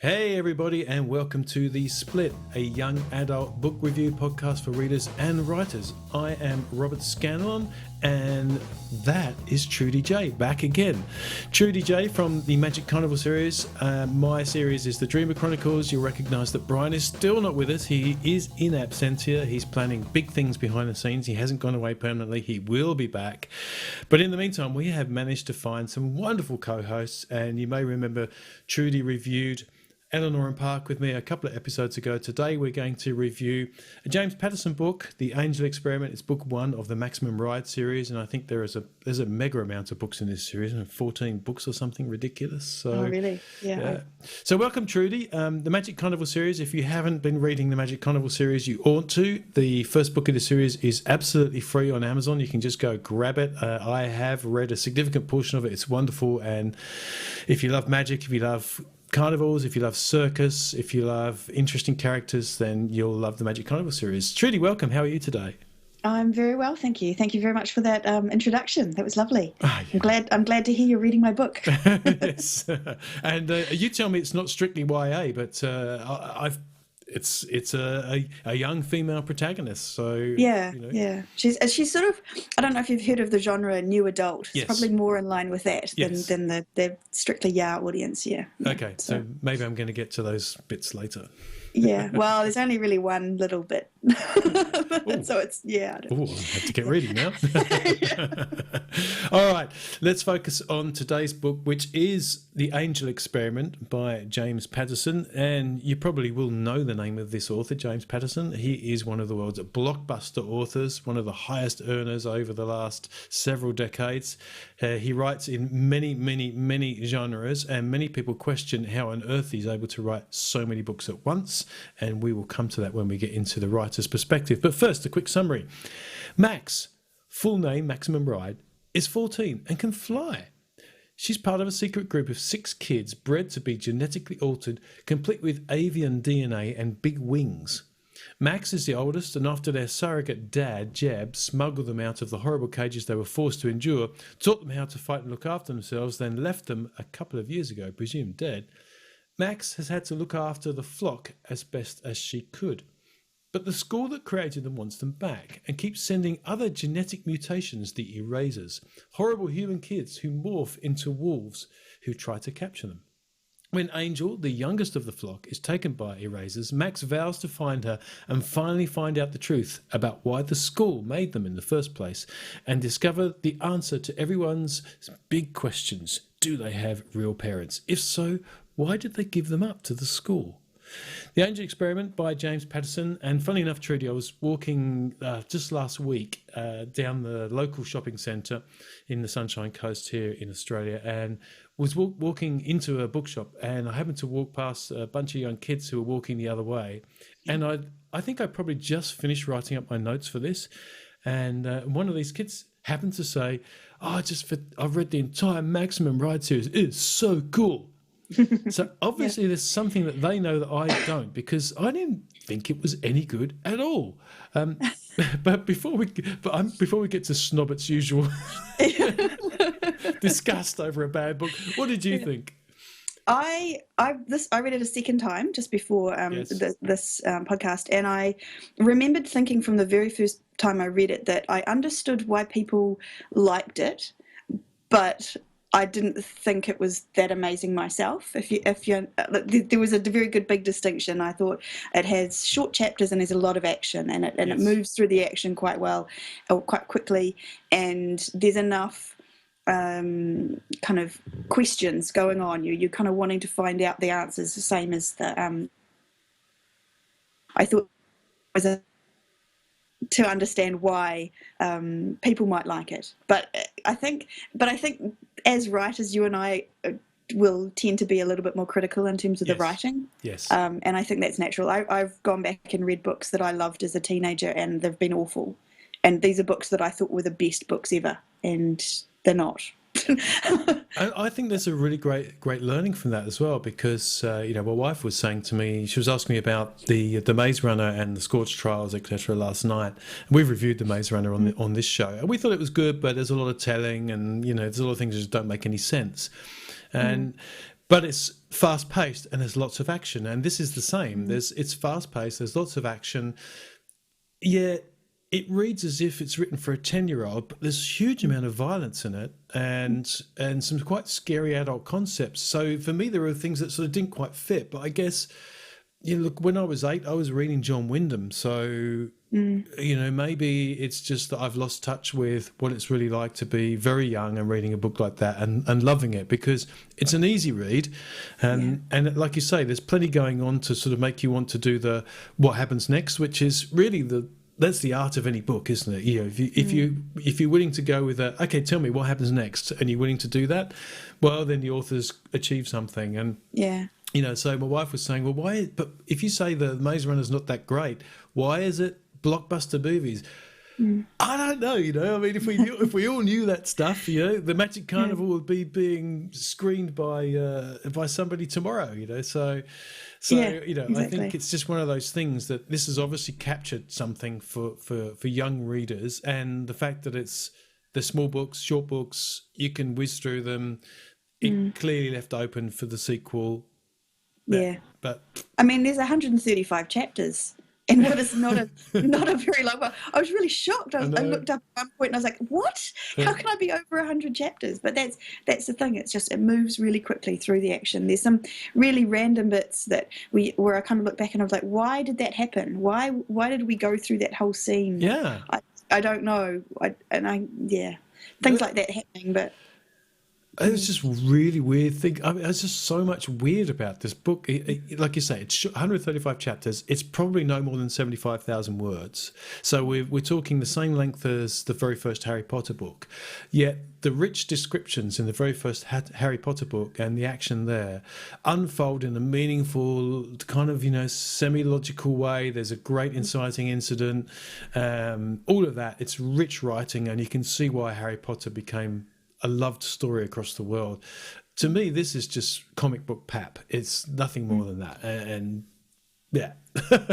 Hey everybody, and welcome to The Split, a young adult book review podcast for readers and writers. I am Robert Scanlon, and that is Trudy J, back again. Trudy J from the Magic Carnival series. My series is The Dreamer Chronicles. You'll recognise that Brian is still not with us. He is in absentia. He's planning big things behind the scenes. He hasn't gone away permanently. He will be back. But in the meantime, we have managed to find some wonderful co-hosts, and you may remember Trudy reviewed Eleanor and Park with me a couple of episodes ago. Today we're going to review a James Patterson book, The Angel Experiment. It's book 1 of the Maximum Ride series, and I think there's a mega amount of books in this series, 14 books or something ridiculous. So, oh, really? Yeah. So welcome, Trudy. The Magic Carnival series, if you haven't been reading the Magic Carnival series, you ought to. The first book of the series is absolutely free on Amazon. You can just go grab it. I have read a significant portion of it. It's wonderful, and if you love magic, if you love carnivals, if you love circus, if you love interesting characters, then you'll love the Magic Carnival series. Trudy, welcome. How are you today? I'm very well, thank you. Thank you very much for that introduction. That was lovely. I'm glad to hear you're reading my book. Yes, and you tell me it's not strictly YA, but it's a young female protagonist. So yeah. She's sort of, I don't know if you've heard of the genre new adult. It's probably more in line with that than the strictly audience. Yeah. Okay, so maybe I'm going to get to those bits later. Yeah, well, there's only really one little bit. So it's, I have to get ready now. All right, let's focus on today's book, which is The Angel Experiment by James Patterson. And you probably will know the name of this author, James Patterson. He is one of the world's blockbuster authors, one of the highest earners over the last several decades. He writes in many, many, many genres, and many people question how on earth he's able to write so many books at once. And we will come to that when we get into the writer's perspective. But first, a quick summary. Max, full name Maximum Ride, is 14 and can fly. She's part of a secret group of 6 kids bred to be genetically altered, complete with avian DNA and big wings. Max is the oldest, and after their surrogate dad, Jeb, smuggled them out of the horrible cages they were forced to endure, taught them how to fight and look after themselves, then left them a couple of years ago, presumed dead, Max has had to look after the flock as best as she could. But the school that created them wants them back and keeps sending other genetic mutations, the erasers, horrible human kids who morph into wolves who try to capture them. When Angel, the youngest of the flock, is taken by erasers, Max vows to find her and finally find out the truth about why the school made them in the first place and discover the answer to everyone's big questions. Do they have real parents? If so, why did they give them up to the school? The Angel Experiment by James Patterson. And funny enough, Trudy, I was walking just last week down the local shopping centre in the Sunshine Coast here in Australia, and was walking into a bookshop, and I happened to walk past a bunch of young kids who were walking the other way. And I think I probably just finished writing up my notes for this. And one of these kids happened to say, I've read the entire Maximum Ride series. It's so cool. So obviously there's something that they know that I don't, because I didn't think it was any good at all. But before we get to Snobbett's usual disgust over a bad book, what did you think? I read it a second time just before this podcast, and I remembered thinking from the very first time I read it that I understood why people liked it, but I didn't think it was that amazing myself. There was a very good big distinction. I thought it has short chapters and there's a lot of action, and it moves through the action quite well, or quite quickly, and there's enough kind of questions going on. You're kind of wanting to find out the answers, the same as the I thought it was to understand why people might like it. But I think as writers, you and I will tend to be a little bit more critical in terms of the writing. Yes. And I think that's natural. I've gone back and read books that I loved as a teenager, and they've been awful. And these are books that I thought were the best books ever, and they're not. I think there's a really great learning from that as well, because my wife was saying to me, she was asking me about the Maze Runner and the Scorch trials, etc. last night. And we've reviewed the Maze Runner on this show, and we thought it was good, but there's a lot of telling, and there's a lot of things that just don't make any sense. But it's fast paced and there's lots of action, and this is the same. It's fast paced. There's lots of action. Yeah, it reads as if it's written for a 10-year-old, but there's a huge amount of violence in it, and some quite scary adult concepts. So for me, there are things that sort of didn't quite fit. But I guess, look, when I was 8, I was reading John Wyndham, so maybe it's just that I've lost touch with what it's really like to be very young and reading a book like that and loving it, because it's an easy read, and like you say, there's plenty going on to sort of make you want to do the what happens next, which is really that's the art of any book, isn't it? If you're willing to go with okay, tell me what happens next, and you're willing to do that, well, then the author's achieved something. And so my wife was saying, well, why? But if you say the Maze Runner's not that great, why is it blockbuster movies? I don't know. I mean, if we all knew that stuff, the Magic Carnival would be being screened by somebody tomorrow. So exactly. I think it's just one of those things that this has obviously captured something for young readers, and the fact that the small books, short books, you can whiz through them. It clearly left open for the sequel. But I mean, there's 135 chapters. And what is not a very long one. I was really shocked. I looked up at one point and I was like, "What? How can I be over 100 chapters?" But that's the thing. It's just it moves really quickly through the action. There's some really random bits where I kind of look back and I was like, "Why did that happen? Why did we go through that whole scene?" Yeah, I don't know. Things like that happening, but. It was just really weird thing. I mean, there's just so much weird about this book. Like you say, it's 135 chapters. It's probably no more than 75,000 words. So we're talking the same length as the very first Harry Potter book. Yet the rich descriptions in the very first Harry Potter book and the action there unfold in a meaningful kind of, semi-logical way. There's a great inciting incident. All of that. It's rich writing, and you can see why Harry Potter became a loved story across the world. To me, this is just comic book pap. It's nothing more than that. And yeah.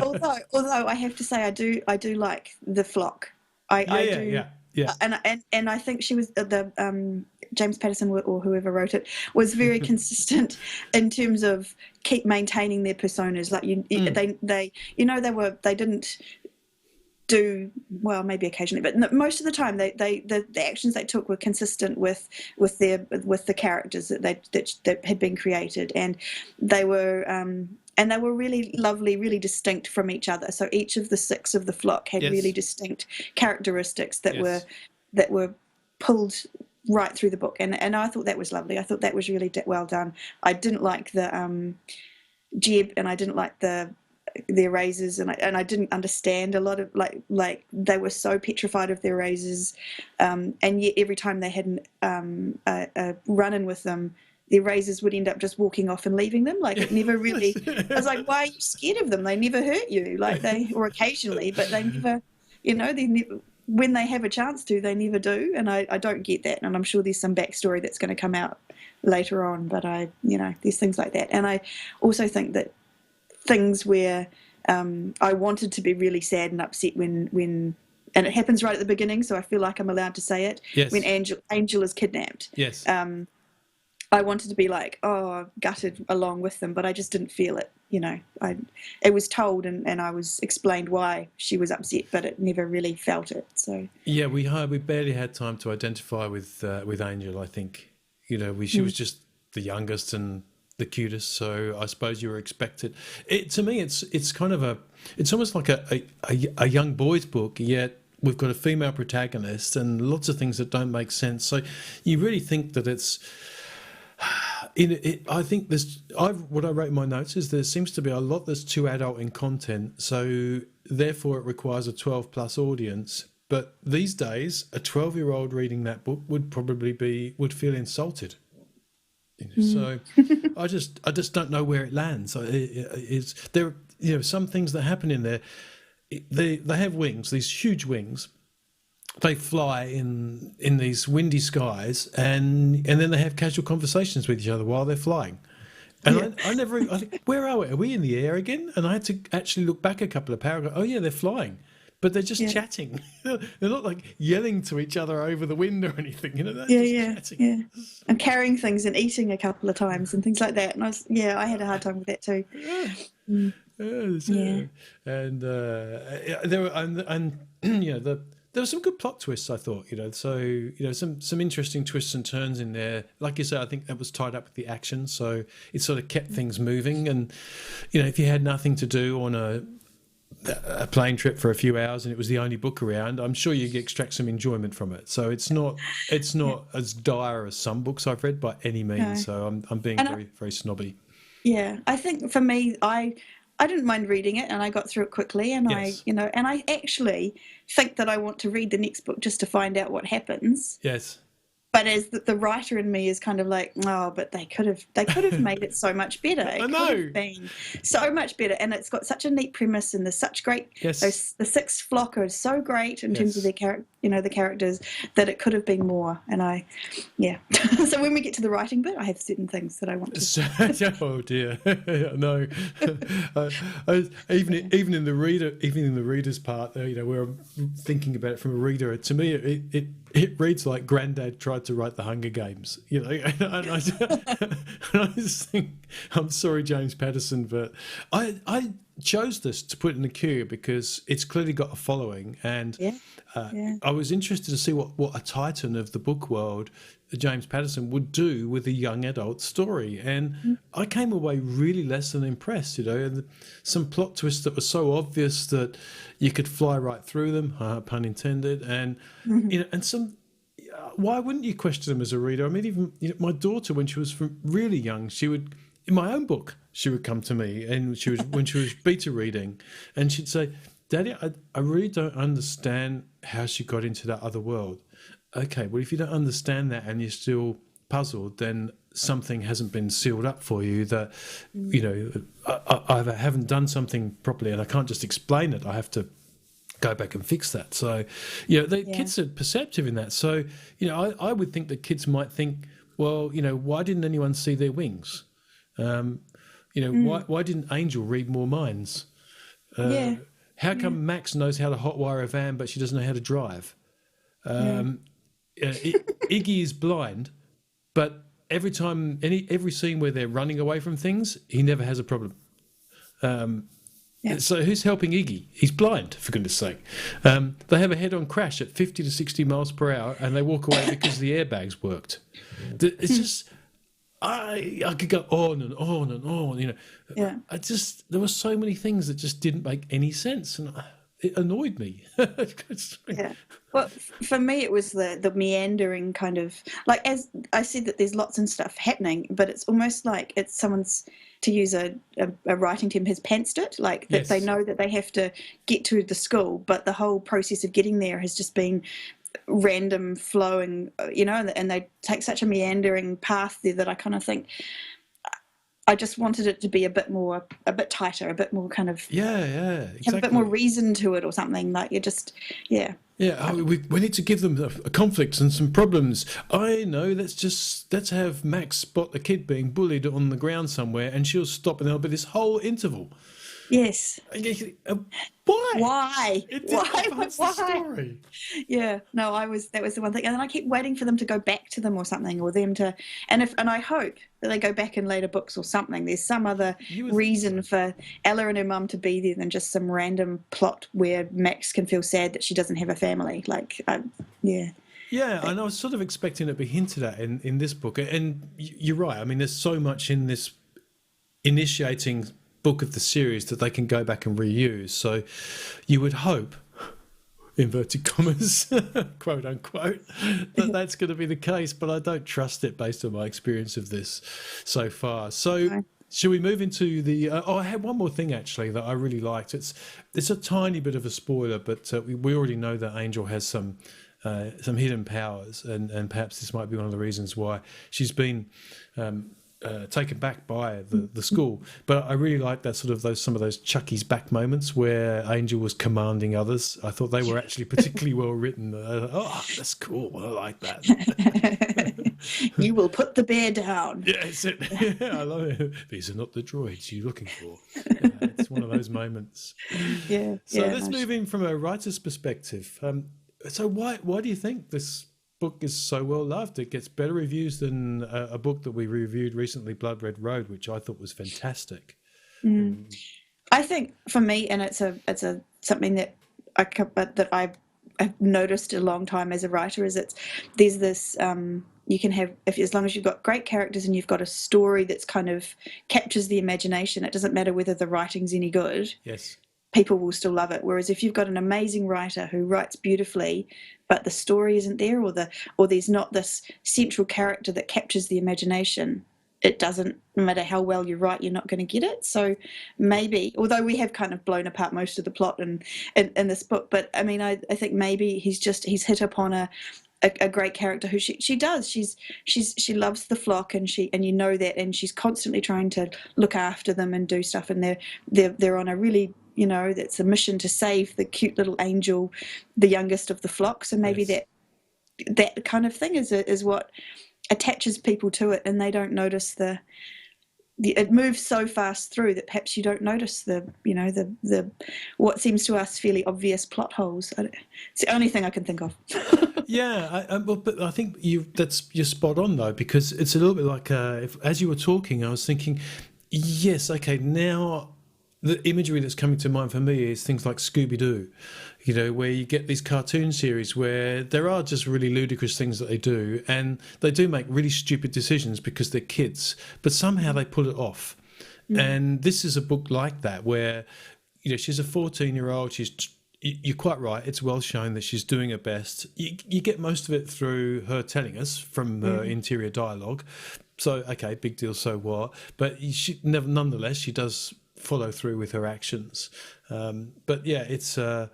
although I have to say, I do like the Flock. I do. Yeah. And I think she was James Patterson or whoever wrote it was very consistent in terms of keep maintaining their personas. Like they didn't do well, maybe occasionally, but most of the time the actions they took were consistent with the characters that had been created, and they were really lovely, really distinct from each other. So each of the 6 of the Flock had really distinct characteristics that were pulled right through the book, and I thought that was lovely. I thought that was really well done. I didn't like the Jeb, and I didn't like their raises, and I didn't understand a lot of like they were so petrified of their raises, and yet every time they had a run-in with them, their raises would end up just walking off and leaving them. Like it never really. I was like, why are you scared of them? They never hurt you. Or occasionally, but they never. They never. When they have a chance to, they never do, and I don't get that. And I'm sure there's some backstory that's going to come out later on. But there's things like that, and I also think that. Things where I wanted to be really sad and upset when and it happens right at the beginning, so I feel like I'm allowed to say it. Yes. When Angel is kidnapped. Yes. I wanted to be like, gutted along with them, but I just didn't feel it. It was told and I was explained why she was upset, but it never really felt it. So yeah, we barely had time to identify with Angel. I think she was just the youngest and the cutest, so I suppose you were expected. To me, it's kind of it's almost like a young boy's book, yet we've got a female protagonist and lots of things that don't make sense. So you really think that it's. I think what I wrote in my notes is there seems to be a lot that's too adult in content, so therefore it requires a 12+ audience. But these days, a 12-year-old reading that book would would feel insulted. So I just don't know where it lands. There some things that happen in there. They have wings, these huge wings. They fly in these windy skies, and then they have casual conversations with each other while they're flying. And I think, where are we? Are we in the air again? And I had to actually look back a couple of paragraphs. Oh yeah, they're flying. but they're just chatting. They're not like yelling to each other over the wind or anything. You know, they're just chatting. Yeah. And carrying things and eating a couple of times and things like that. And I had a hard time with that too. And there were and you know there were some good plot twists, I thought. You know, so you know some interesting twists and turns in there. Like you said, I think that was tied up with the action, so it sort of kept things moving. And you know, if you had nothing to do on a plane trip for a few hours and it was the only book around, I'm sure you extract some enjoyment from it. So it's not as dire as some books I've read by any means. No. So I'm being very snobby. Yeah, I think for me, I didn't mind reading it, and I got through it quickly, and I actually think that I want to read the next book just to find out what happens. Yes. But as the writer in me is kind of like, oh, but they could have made it so much better. It could have been so much better, and it's got such a neat premise, and there's such great. Yes. The sixth flock are so great in terms of their the characters, that it could have been more. And so when we get to the writing bit, I have certain things that I want to. Oh dear, no. Even in the reader's part, you know, where I'm thinking about it from a reader, to me it reads like Grandad tried to write the Hunger Games, you know. And I just think, I'm sorry, James Patterson, but I chose this to put in the queue because it's clearly got a following, and I was interested to see what a titan of the book world, James Patterson, would do with a young adult story. And I came away really less than impressed, you know, and some plot twists that were so obvious that you could fly right through them, pun intended, and you know, and some. Why wouldn't you question them as a reader? I mean, even my daughter, when she was really young, she would, in my own book, she would come to me, and when she was beta reading, and she'd say, "Daddy, I really don't understand how she got into that other world." Okay, well, if you don't understand that and you're still puzzled, then something hasn't been sealed up for you. That you know, I either haven't done something properly, and I can't just explain it. I have to go back and fix that. So, you know, the kids are perceptive in that. So, you know, I would think that kids might think, well, you know, why didn't anyone see their wings? You know, why didn't Angel read more minds? How come Max knows how to hotwire a van, but she doesn't know how to drive? Iggy is blind, but every scene where they're running away from things, he never has a problem. So who's helping Iggy? He's blind, for goodness sake. They have a head-on crash at 50 to 60 miles per hour, and they walk away because the airbags worked. It's just, I could go on and on and on. You know, there were so many things that just didn't make any sense, and it annoyed me. Well, for me, it was the meandering kind of, like, as I said, that there's lots of stuff happening, but it's almost like it's someone's, to use a writing term, has pantsed it, like that they know that they have to get to the school, but the whole process of getting there has just been random flowing, you know, and they take such a meandering path there that I kind of think I just wanted it to be a bit tighter, a bit more kind of exactly. Have a bit more reason to it or something, like it just we need to give them a conflict and some problems. I know, let's have Max spot a kid being bullied on the ground somewhere, and she'll stop, and there'll be this whole interval. Yes. Why? Why? The story. Yeah. No, that was the one thing. And then I keep waiting for them to go back to them or something, or them to, and I hope that they go back in later books or something. There's some other reason for Ella and her mum to be there than just some random plot where Max can feel sad that she doesn't have a family. Like, Yeah, and I was sort of expecting it to be hinted at in this book. And you're right. I mean, there's so much in this initiating book of the series that they can go back and reuse. So you would hope, inverted commas, quote unquote, that's going to be the case, but I don't trust it based on my experience of this so far. So should we move into the I had one more thing actually that I really liked. It's a tiny bit of a spoiler, but we already know that Angel has some hidden powers, and perhaps this might be one of the reasons why she's been taken back by the school. But I really like that some of those Chucky's back moments where Angel was commanding others. I thought they were actually particularly well written. Oh, that's cool. I like that. You will put the bear down. Yeah, yeah, I love it. These are not the droids you're looking for. It's one of those moments. Yeah. So let's move in from a writer's perspective. So why do you think this book is so well loved? It gets better reviews than a book that we reviewed recently, Blood Red Road, which I thought was fantastic. I think for me, and it's something that I've noticed a long time as a writer, is there's this you can have, as long as you've got great characters and you've got a story that's kind of captures the imagination, it doesn't matter whether the writing's any good. Yes. People will still love it. Whereas if you've got an amazing writer who writes beautifully, but the story isn't there, or there's not this central character that captures the imagination, it doesn't, no matter how well you write, you're not going to get it. So maybe, although we have kind of blown apart most of the plot in this book, but I mean, I think maybe he's hit upon a great character who she does. She loves the flock, and you know that, and she's constantly trying to look after them and do stuff, and they're on a really, you know, that's a mission to save the cute little Angel, the youngest of the flock. So maybe that kind of thing is what attaches people to it, and they don't notice it moves so fast through that perhaps you don't notice the what seems to us fairly obvious plot holes. It's the only thing I can think of. Yeah, but I think you're spot on though, because it's a little bit like as you were talking, I was thinking, yes, okay, now the imagery that's coming to mind for me is things like Scooby-Doo, you know, where you get these cartoon series where there are just really ludicrous things that they do, and they do make really stupid decisions because they're kids, but somehow they pull it off. And this is a book like that, where, you know, she's a 14-year-old, you're quite right, it's well shown that she's doing her best. You get most of it through her telling us from her interior dialogue. So, okay, big deal, so what? But nonetheless, she does follow through with her actions. But yeah, it's I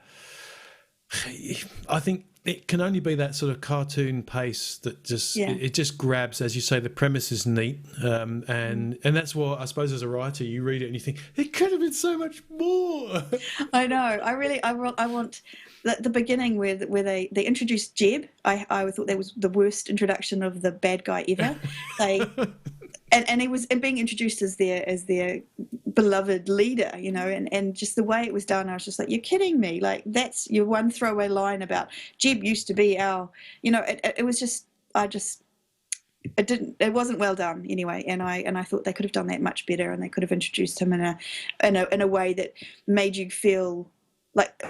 think it can only be that sort of cartoon pace that it just grabs. As you say, the premise is neat, and that's what I suppose as a writer you read it and you think it could have been so much more. I know. I want the beginning where they introduced Jeb. I thought that was the worst introduction of the bad guy ever. And he was being introduced as their beloved leader, you know, and just the way it was done, I was just like, you're kidding me. Like, that's your one throwaway line about Jeb used to be our, you know, it was just, it wasn't well done anyway. And I thought they could have done that much better, and they could have introduced him in a way that made you feel like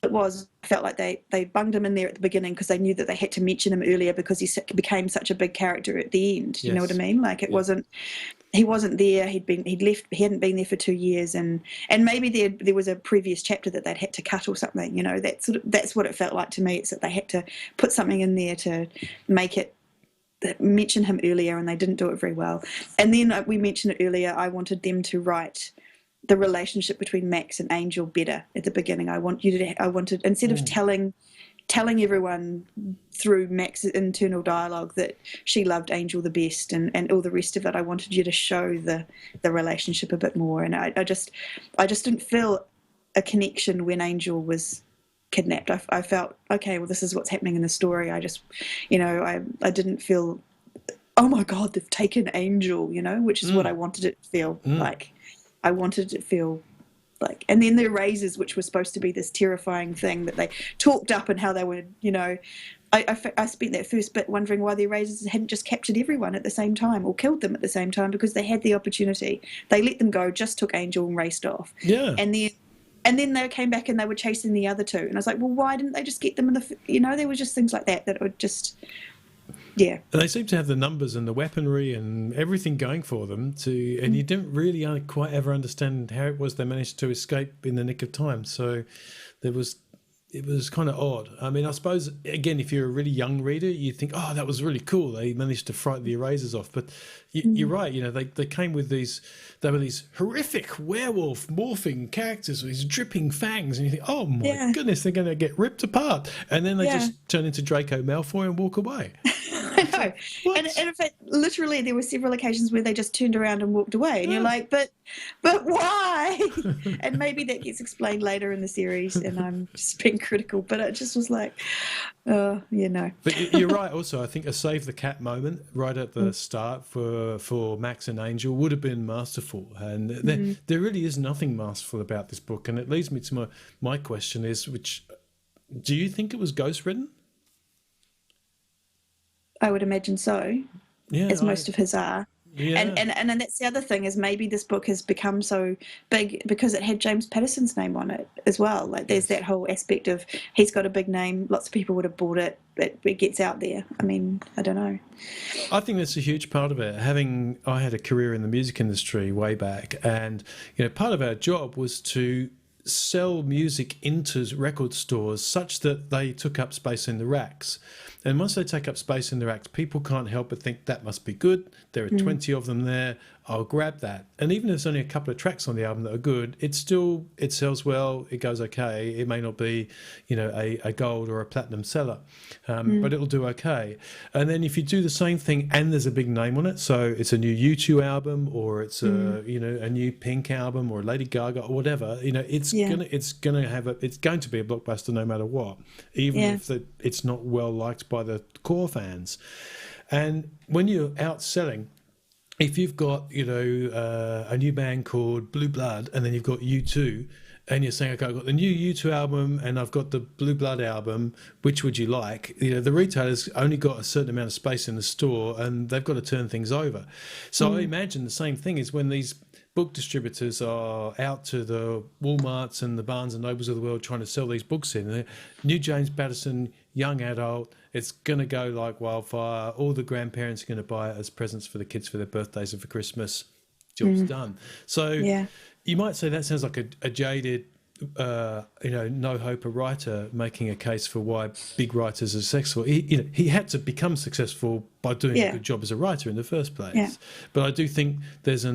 I felt like they bunged him in there at the beginning because they knew that they had to mention him earlier because he became such a big character at the end. You know what I mean? Like he wasn't there. He'd left. He hadn't been there for 2 years, and maybe there was a previous chapter that they'd had to cut or something. You know, that's what it felt like to me. It's that they had to put something in there to make it mention him earlier, and they didn't do it very well. And then we mentioned it earlier. I wanted them to write the relationship between Max and Angel better at the beginning. I wanted instead of telling everyone through Max's internal dialogue that she loved Angel the best and all the rest of it, I wanted you to show the relationship a bit more. And I just didn't feel a connection when Angel was kidnapped. I felt, okay, well, this is what's happening in the story. I just, you know, I didn't feel, oh my God, they've taken Angel, you know, which is what I wanted it to feel like. I wanted it to feel like, and then the erasers, which was supposed to be this terrifying thing that they talked up and how they would, you know, I spent that first bit wondering why the erasers hadn't just captured everyone at the same time or killed them at the same time, because they had the opportunity. They let them go, just took Angel and raced off. Yeah. And then they came back and they were chasing the other two. And I was like, well, why didn't they just get them in the, you know, there were just things like that would just... Yeah, and they seem to have the numbers and the weaponry and everything going for them and you didn't really quite ever understand how it was they managed to escape in the nick of time. So it was kind of odd. I mean, I suppose, again, if you're a really young reader, you think, oh, that was really cool. They managed to frighten the erasers off. But you're right. You know, they came with these horrific werewolf morphing characters with these dripping fangs. And you think, oh, my goodness, they're going to get ripped apart. And then they just turn into Draco Malfoy and walk away. I know. And in fact, literally, there were several occasions where they just turned around and walked away, and you're like, but why? And maybe that gets explained later in the series, and I'm just being critical, but it just was like, no. But you're right. Also, I think a save the cat moment right at the start for Max and Angel would have been masterful, and there really is nothing masterful about this book, and it leads me to my question is, which do you think it was ghost written? I would imagine so, as most of his are. Yeah. And that's the other thing, is maybe this book has become so big because it had James Patterson's name on it as well. Like there's that whole aspect of he's got a big name, lots of people would have bought it, it gets out there. I mean, I don't know. I think that's a huge part of it. I had a career in the music industry way back, and part of our job was to sell music into record stores such that they took up space in the racks. And once they take up space in the racks, people can't help but think that must be good. There are 20 of them there. I'll grab that. And even if there's only a couple of tracks on the album that are good, it sells well. It goes okay. It may not be, a gold or a platinum seller, but it'll do okay. And then if you do the same thing and there's a big name on it, so it's a new U2 album, or it's a new Pink album, or a Lady Gaga or whatever, it's going to be a blockbuster no matter what, even if it's not well liked by the core fans. And when you're out selling, if you've got a new band called Blue Blood, and then you've got U2, and you're saying, okay, I've got the new U2 album and I've got the Blue Blood album, which would you like? The retailer's only got a certain amount of space in the store, and they've got to turn things over. So I imagine the same thing is when these book distributors are out to the Walmarts and the Barnes and Nobles of the world trying to sell these books in. New James Patterson, young adult, it's going to go like wildfire. All the grandparents are going to buy it as presents for the kids for their birthdays and for Christmas. Job's done. So you might say that sounds like a jaded, no hope writer making a case for why big writers are successful. He had to become successful by doing a good job as a writer in the first place. Yeah. But I do think there's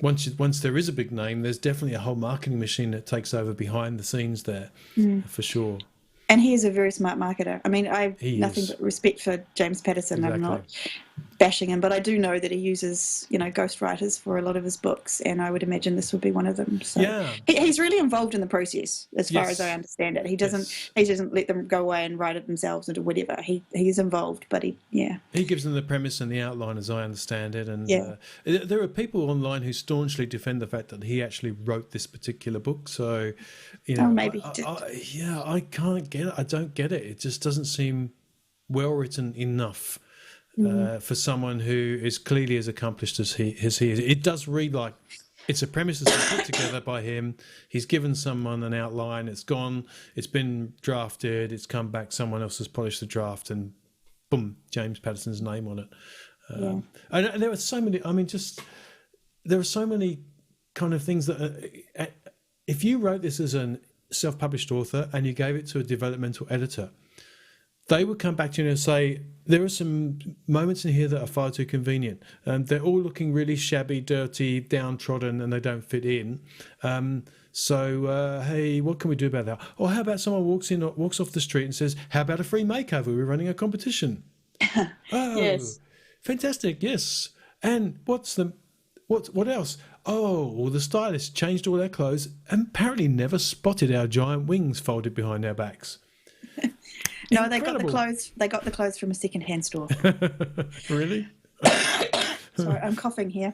once there is a big name, there's definitely a whole marketing machine that takes over behind the scenes there, for sure. And he is a very smart marketer. I mean, I have nothing but respect for James Patterson. Exactly. I'm not bashing him, but I do know that he uses, ghostwriters for a lot of his books, and I would imagine this would be one of them. So he's really involved in the process, as far as I understand it. He doesn't let them go away and write it themselves or do whatever. He's involved, but he gives them the premise and the outline, as I understand it. And there are people online who staunchly defend the fact that he actually wrote this particular book. So, maybe. I can't get it. I don't get it. It just doesn't seem well written enough. For someone who is clearly as accomplished as he is. It does read like it's a premise that's been put together by him. He's given someone an outline. It's gone. It's been drafted. It's come back. Someone else has polished the draft, and boom, James Patterson's name on it. And there are so many. I mean, there are so many kind of things that if you wrote this as a self-published author and you gave it to a developmental editor, they would come back to you and say, there are some moments in here that are far too convenient. They're all looking really shabby, dirty, downtrodden, and they don't fit in. So, hey, what can we do about that? Or how about someone walks off the street and says, how about a free makeover? We're running a competition. Yes. Fantastic, yes. And what else? Oh, well, the stylist changed all our clothes and apparently never spotted our giant wings folded behind our backs. No, they got the clothes from a second-hand store. Really? Sorry, I'm coughing here.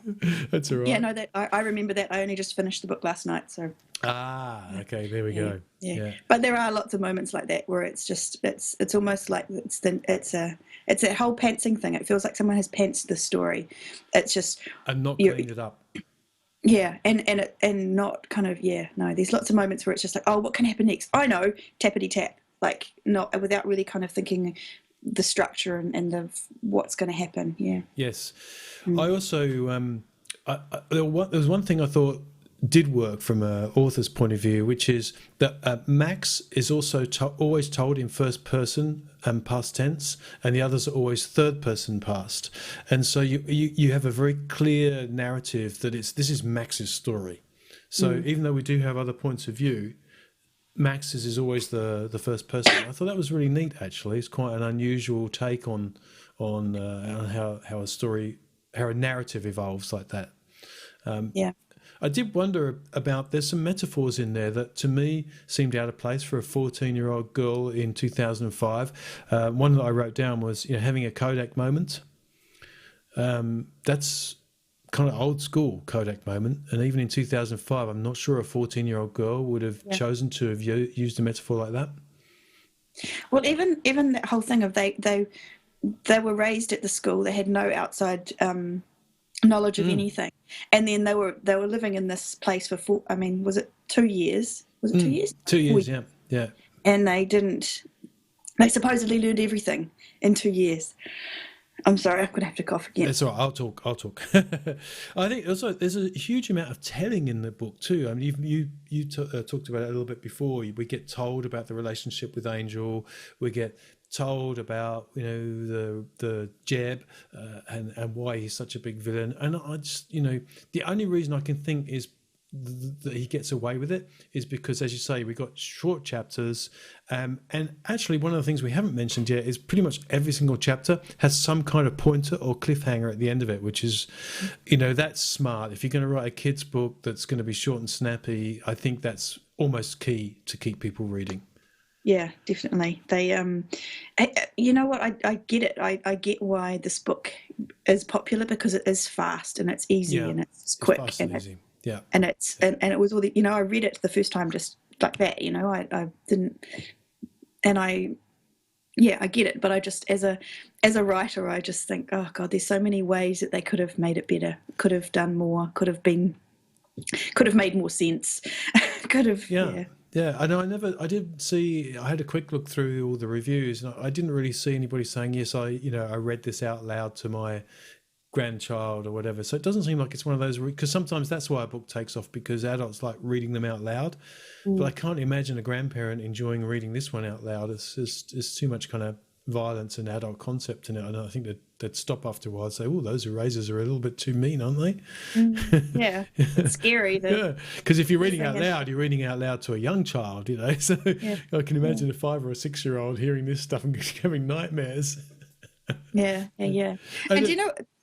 That's all right. Yeah, no, I remember that. I only just finished the book last night, so. Okay, there we go. Yeah. But there are lots of moments like that where it's just it's almost like it's a whole pantsing thing. It feels like someone has pantsed the story. It's just and not cleaned it up. Yeah, and not kind of no. There's lots of moments where it's just like, oh, what can happen next? I know, tappity tap. Like not without really kind of thinking the structure and the what's going to happen. Yeah. Yes, I also there was one thing I thought did work from an author's point of view, which is that Max is also always told in first person and past tense, and the others are always third person past, and so you have a very clear narrative that this is Max's story. So even though we do have other points of view, Max's is always the first person. I thought that was really neat, actually. It's quite an unusual take on on how a narrative evolves like that. Yeah. I did wonder about, there's some metaphors in there that to me seemed out of place for a 14-year-old girl in 2005. One that I wrote down was, having a Kodak moment. That's kind of old school Kodak moment. And even in 2005, I'm not sure a 14-year-old girl would have chosen to have used a metaphor like that. Well, even that whole thing of they were raised at the school, they had no outside knowledge of anything, and then they were living in this place for was it 2 years? Was it 2 years? 2 years, yeah. And they supposedly learned everything in 2 years. I'm sorry, I'm going to have to cough again. That's all right, I'll talk. I think also there's a huge amount of telling in the book too. I mean, you talked about it a little bit before. We get told about the relationship with Angel. We get told about the Jeb and why he's such a big villain. And I just the only reason I can think is that he gets away with it is because, as you say, we got short chapters, and actually one of the things we haven't mentioned yet is pretty much every single chapter has some kind of pointer or cliffhanger at the end of it, which is that's smart. If you're going to write a kid's book that's going to be short and snappy, I think that's almost key to keep people reading. Yeah, definitely. They, you know what? I get it. I get why this book is popular, because it is fast and it's easy and it's quick fast and easy. Yeah, and it's and it was all the I read it the first time just like that. I didn't, and I get it. But I just as a writer, I just think, oh God, there's so many ways that they could have made it better, could have done more, could have made more sense, could have. Yeah, I know. I did see. I had a quick look through all the reviews, and I didn't really see anybody saying, "Yes, I read this out loud to my grandchild" or whatever. So it doesn't seem like it's one of those, because sometimes that's why a book takes off, because adults like reading them out loud. But I can't imagine a grandparent enjoying reading this one out loud. It's too much kind of violence and adult concept in it. And I think they'd stop after a while and say, "Oh, those erasers are a little bit too mean, aren't they?" Yeah, it's scary. Because if you're reading out loud, you're reading out loud to a young child, So I can imagine a 5 or a 6-year-old hearing this stuff and having nightmares. Yeah. And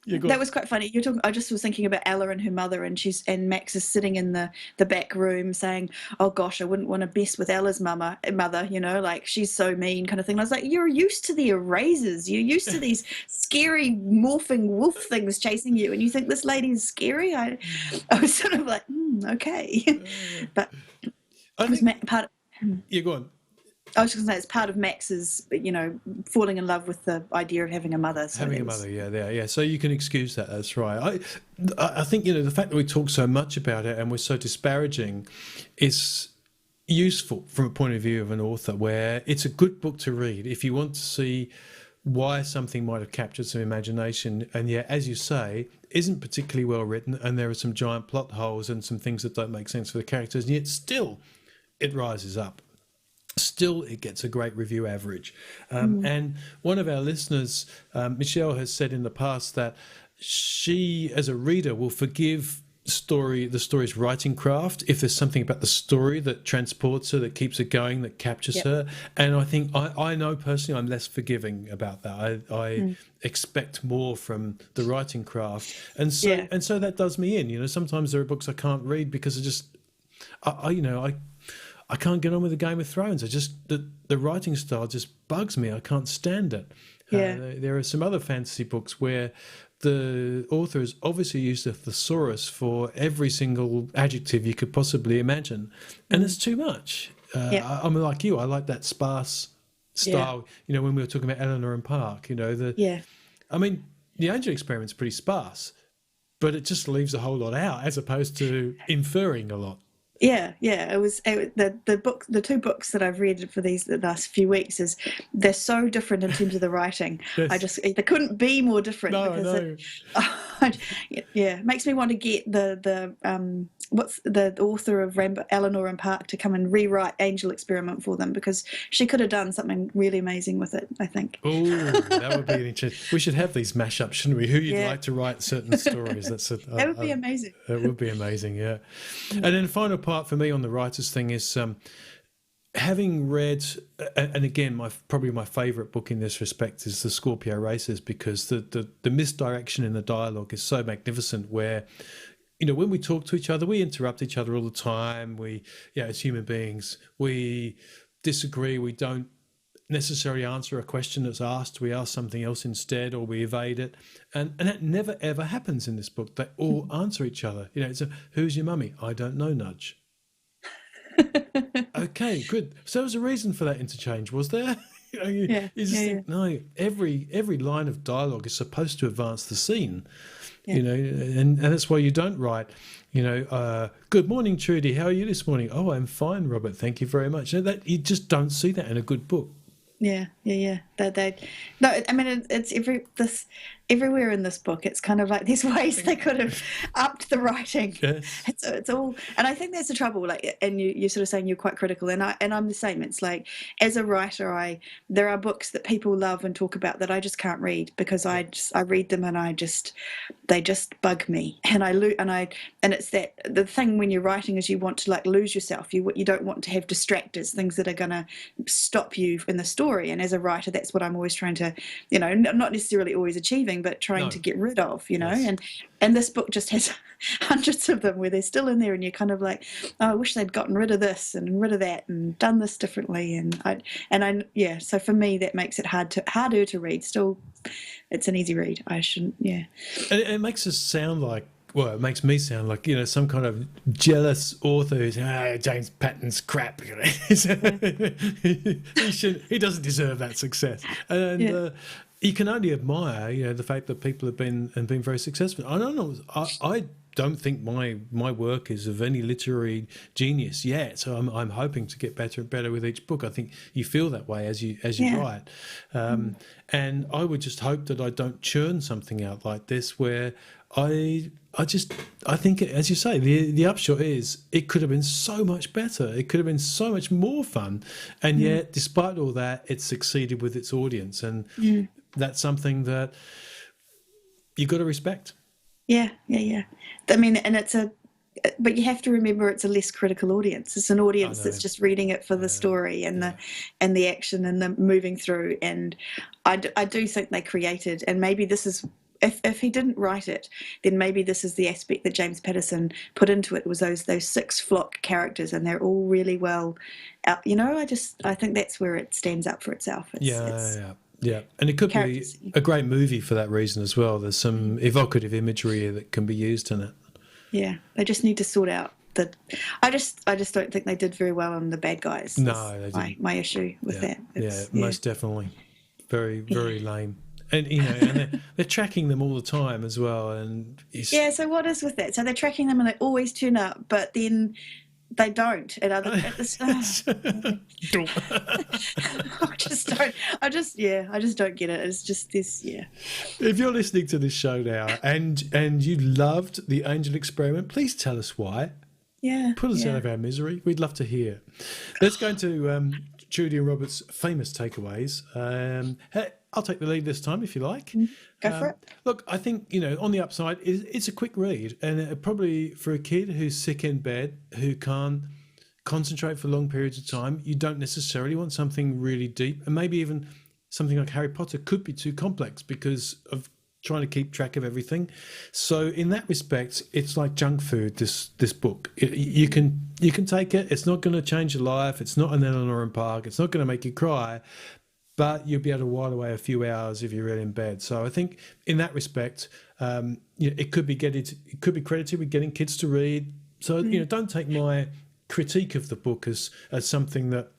that was quite funny. You're talking. I just was thinking about Ella and her mother, and Max is sitting in the back room saying, "Oh gosh, I wouldn't want to mess with Ella's mother. Like she's so mean," kind of thing. And I was like, "You're used to the erasers. You're used to these scary morphing wolf things chasing you, and you think this lady is scary." I was sort of like, okay, but it was part. Yeah, go on. I was just going to say, it's part of Max's, falling in love with the idea of having a mother. So having a mother, yeah. So you can excuse that. That's right. I think the fact that we talk so much about it and we're so disparaging is useful from a point of view of an author, where it's a good book to read if you want to see why something might have captured some imagination, and yet, as you say, isn't particularly well written, and there are some giant plot holes and some things that don't make sense for the characters, and yet still it rises up. Still, it gets a great review average. And one of our listeners, Michelle, has said in the past that she, as a reader, will forgive the story's writing craft if there's something about the story that transports her, that keeps her going, that captures her. And I think I know personally I'm less forgiving about that. I expect more from the writing craft, and so that does me in. Sometimes there are books I can't read because I can't get on with the Game of Thrones. The writing style just bugs me. I can't stand it. There are some other fantasy books where the author has obviously used a thesaurus for every single adjective you could possibly imagine, and it's too much. I'm like you. I like that sparse style. When we were talking about Eleanor and Park, I mean, the Angel Experiment's pretty sparse, but it just leaves a whole lot out as opposed to inferring a lot. Yeah. The two books that I've read for the last few weeks they're so different in terms of the writing. Yes. They couldn't be more different. It makes me want to get the what's the author of Eleanor and Park to come and rewrite Angel Experiment for them, because she could have done something really amazing with it, I think. Oh, that would be an interesting. We should have these mashups, shouldn't we? Who you'd like to write certain stories? That would be amazing. It would be amazing, yeah. And then the final part for me on the writers thing is having read, and again, probably my favourite book in this respect is The Scorpio Races, because the misdirection in the dialogue is so magnificent, where, when we talk to each other, we interrupt each other all the time. We, as human beings, we disagree. We don't necessarily answer a question that's asked. We ask something else instead, or we evade it. And that never, ever happens in this book. They all answer each other. It's who's your mummy? I don't know, Nudge. Okay, good. So there was a reason for that interchange, was there? Think, no, every line of dialogue is supposed to advance the scene. And that's why you don't write, good morning, Trudy, how are you this morning? Oh, I'm fine, Robert, thank you very much. That you just don't see that in a good book. No, I mean, it's everywhere in this book. It's kind of like there's ways they could have upped the writing. Yes. It's all, and I think that's the trouble. Like, and you're sort of saying you're quite critical, and I'm the same. It's like, as a writer, there are books that people love and talk about that I just can't read, because I read them and they just bug me, and it's that the thing when you're writing is you want to like lose yourself. You don't want to have distractors, things that are going to stop you in the story. And as a writer, that's what I'm always trying to, not necessarily always achieving, but trying to get rid of, Yes. And this book just has hundreds of them where they're still in there, and you're kind of like, oh, I wish they'd gotten rid of this and rid of that and done this differently. So for me, that makes it harder to read. Still, it's an easy read. I shouldn't, And it makes us sound like, well, it makes me sound like, some kind of jealous author who's, James Patton's crap. He doesn't deserve that success. And you can only admire, the fact that people have been very successful. I don't know. I don't think my work is of any literary genius yet. So I'm hoping to get better and better with each book. I think you feel that way as you write. And I would just hope that I don't churn something out like this, where I think, as you say, the upshot is it could have been so much better. It could have been so much more fun. And yet, despite all that, it succeeded with its audience. And that's something that you've got to respect. Yeah. I mean, and but you have to remember it's a less critical audience. It's an audience that's just reading it for the story and the action and the moving through. And I do think they created, and maybe this is, if he didn't write it, then maybe this is the aspect that James Patterson put into it, was those 6 flock characters, and they're all really well out. I think that's where it stands up for itself. Yeah, and it could be a great movie for that reason as well. There's some evocative imagery that can be used in it. Yeah, they just need to sort out I just don't think they did very well on the bad guys. No, they didn't. My issue with that. Most definitely. Very, very lame. And and they're tracking them all the time as well. And so what is with that? So they're tracking them and they always turn up, but then they don't at the start. I just don't get it. It's just this. If you're listening to this show now and you loved The Angel Experiment, please tell us why. Put us out of our misery. We'd love to hear. Let's go into Trudy and Robert's famous takeaways. I'll take the lead this time, if you like. Go for it. Look, I think, on the upside, it's a quick read. And probably for a kid who's sick in bed, who can't concentrate for long periods of time, you don't necessarily want something really deep. And maybe even something like Harry Potter could be too complex because of trying to keep track of everything. So in that respect, it's like junk food, this book. You can take it. It's not going to change your life. It's not an Eleanor and Park. It's not going to make you cry. But you'll be able to while away a few hours if you're really in bed. So I think in that respect, it could be credited with getting kids to read. So don't take my critique of the book as something that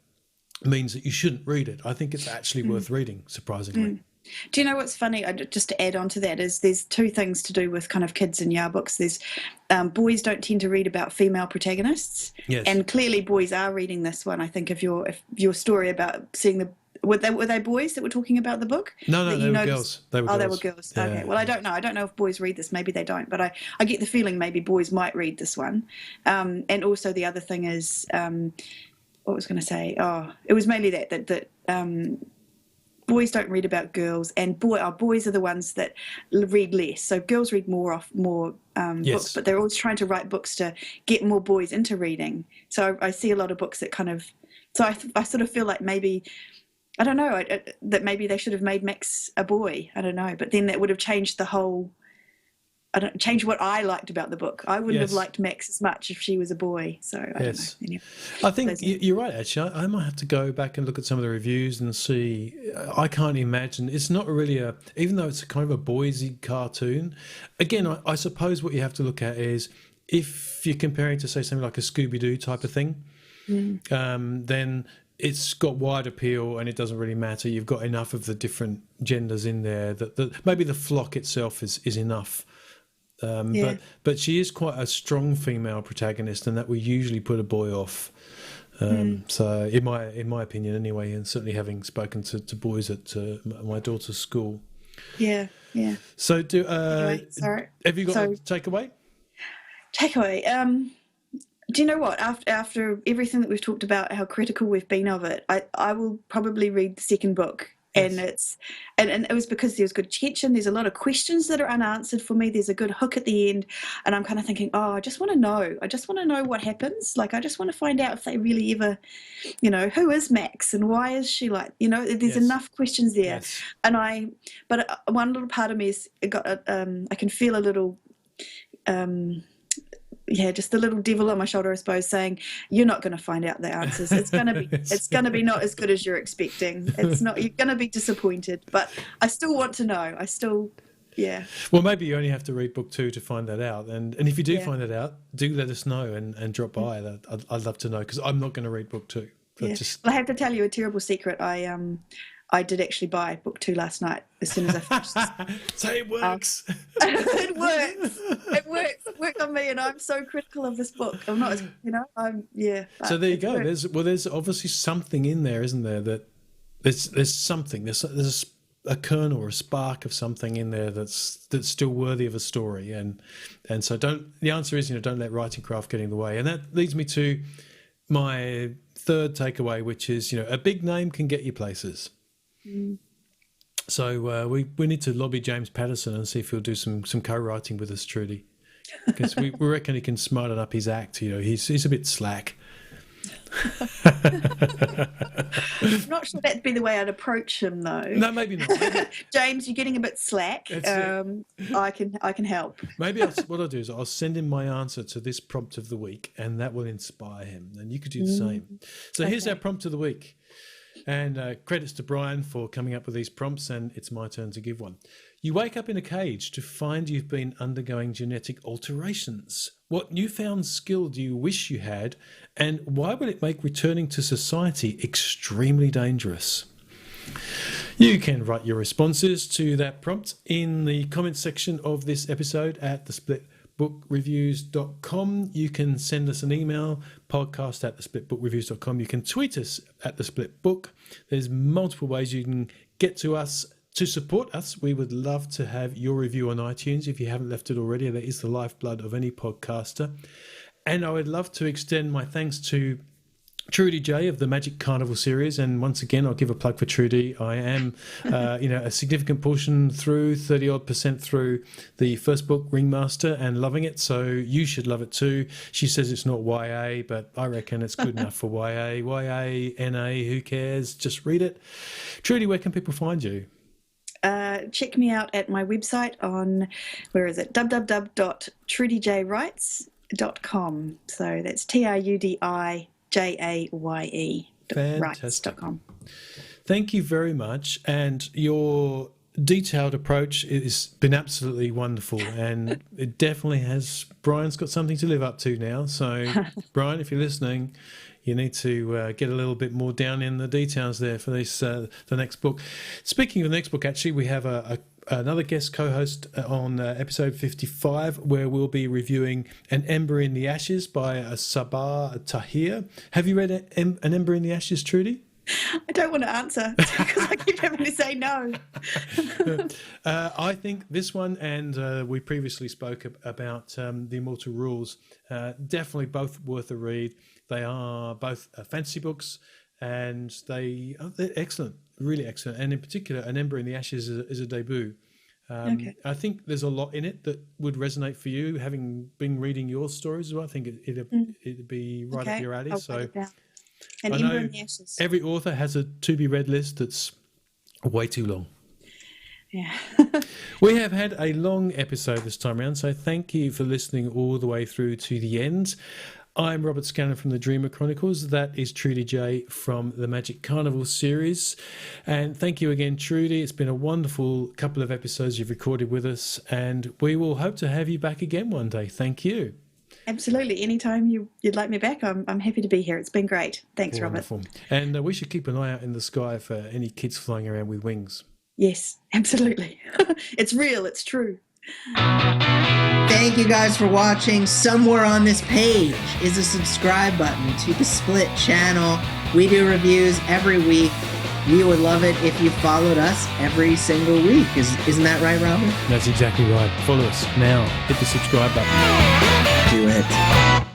means that you shouldn't read it. I think it's actually worth reading, surprisingly. Do you know what's funny? Just to add on to that, is there's 2 things to do with kind of kids and YA books. There's boys don't tend to read about female protagonists, and clearly boys are reading this one. I think if your story about seeing the were they boys that were talking about the book? No, they were girls. They were girls. Yeah. Okay. Well, I don't know. I don't know if boys read this. Maybe they don't. But I get the feeling maybe boys might read this one. And also the other thing is, what was going to say? Oh, it was mainly that boys don't read about girls, and boys are the ones that read less. So girls read more books, but they're always trying to write books to get more boys into reading. So I see a lot of books that kind of So I sort of feel like maybe, I don't know, that maybe they should have made Max a boy. I don't know, but then that would have changed the whole. Change what I liked about the book. I wouldn't have liked Max as much if she was a boy. So I don't know. Anyway, I think you're right, actually. I might have to go back and look at some of the reviews and see. I can't imagine. It's not really even though it's kind of a boysy cartoon. Again, I suppose what you have to look at is if you're comparing to, say, something like a Scooby-Doo type of thing, then it's got wide appeal and it doesn't really matter. You've got enough of the different genders in there that maybe the flock itself is enough. But she is quite a strong female protagonist, and that will usually put a boy off. So in my opinion, anyway, and certainly having spoken to boys at my daughter's school. Yeah. So anyway, sorry. Have you got a takeaway? Takeaway. Do you know what? After everything that we've talked about, how critical we've been of it, I will probably read the second book. Yes. And it was because there's good tension. There's a lot of questions that are unanswered for me. There's a good hook at the end, and I'm kind of thinking, I just want to know. I just want to know what happens. Like, I just want to find out if they really ever, who is Max and why is she like, there's enough questions there. Yes. But one little part of me has got, I can feel a little. Just the little devil on my shoulder, I suppose, saying, "You're not going to find out the answers. It's going to be not as good as you're expecting. It's not. You're going to be disappointed." But I still want to know. Well, maybe you only have to read book 2 to find that out. And if you do find that out, do let us know and drop by. I'd love to know, because I'm not going to read book 2. Well, I have to tell you a terrible secret. I did actually buy book 2 last night as soon as I finished. So it works. It works. It worked on me, and I'm so critical of this book. I'm not, So there you go. There's obviously something in there, isn't there? That there's something. There's a kernel or a spark of something in there that's still worthy of a story. And so the answer is, don't let writing craft get in the way. And that leads me to my third takeaway, which is, a big name can get you places. So we need to lobby James Patterson and see if he'll do some co-writing with us, Trudy, because we reckon he can smarten up his act. He's a bit slack. I'm not sure that'd be the way I'd approach him, though. No, maybe not. James, you're getting a bit slack. I can help. Maybe what I'll do is I'll send him my answer to this prompt of the week, and that will inspire him. And you could do the same. So here's our prompt of the week. And credits to Brian for coming up with these prompts, and it's my turn to give one. You wake up in a cage to find you've been undergoing genetic alterations. What newfound skill do you wish you had, and why would it make returning to society extremely dangerous? You can write your responses to that prompt in the comments section of this episode at thesplitbookreviews.com. You can send us an email, podcast@thesplitbookreviews.com. You can tweet us at The Split Book. There's multiple ways you can get to us to support us. We would love to have your review on iTunes. If you haven't left it already, that is the lifeblood of any podcaster. And I would love to extend my thanks to Trudy J of the Magic Carnival series, and once again I'll give a plug for Trudy. I am a significant portion through, 30% through the first book, Ringmaster, and loving it, so you should love it too. She says it's not YA, but I reckon it's good enough for YA, NA, who cares, just read it. Trudy, where can people find you? Check me out at my website on, www.trudyjwrites.com. So that's TRUDIJAYE.rights.com. Thank you very much. And your detailed approach has been absolutely wonderful. And it definitely has. Brian's got something to live up to now. So, Brian, if you're listening, you need to get a little bit more down in the details there for this the next book. Speaking of the next book, actually, we have another guest co-host on episode 55, where we'll be reviewing An Ember in the Ashes by Sabah Tahir. Have you read An Ember in the Ashes, Trudy? I don't want to answer because I keep having to say no. I think this one, and we previously spoke about The Immortal Rules, definitely both worth a read. They are both fantasy books, and they're excellent, really excellent. And in particular, An Ember in the Ashes is a debut. Okay. I think there's a lot in it that would resonate for you, having been reading your stories as well. I think it'd be right up your alley. And Ember in the Ashes. Every author has a to-be-read list that's way too long. Yeah. We have had a long episode this time around, so thank you for listening all the way through to the end. I'm Robert Scanlon from the Dreamer Chronicles. That is Trudy J from the Magic Carnival series. And thank you again, Trudy. It's been a wonderful couple of episodes you've recorded with us, and we will hope to have you back again one day. Thank you. Absolutely. Anytime you'd like me back, I'm happy to be here. It's been great. Thanks, Wonderful. Robert. And we should keep an eye out in the sky for any kids flying around with wings. Yes, absolutely. It's real. It's true. Thank you guys for watching. Somewhere on this page is a subscribe button to the Split channel. We do reviews every week. We would love it if you followed us every single week. Isn't that right, Robert? That's exactly right. Follow us now. Hit the subscribe button. Do it.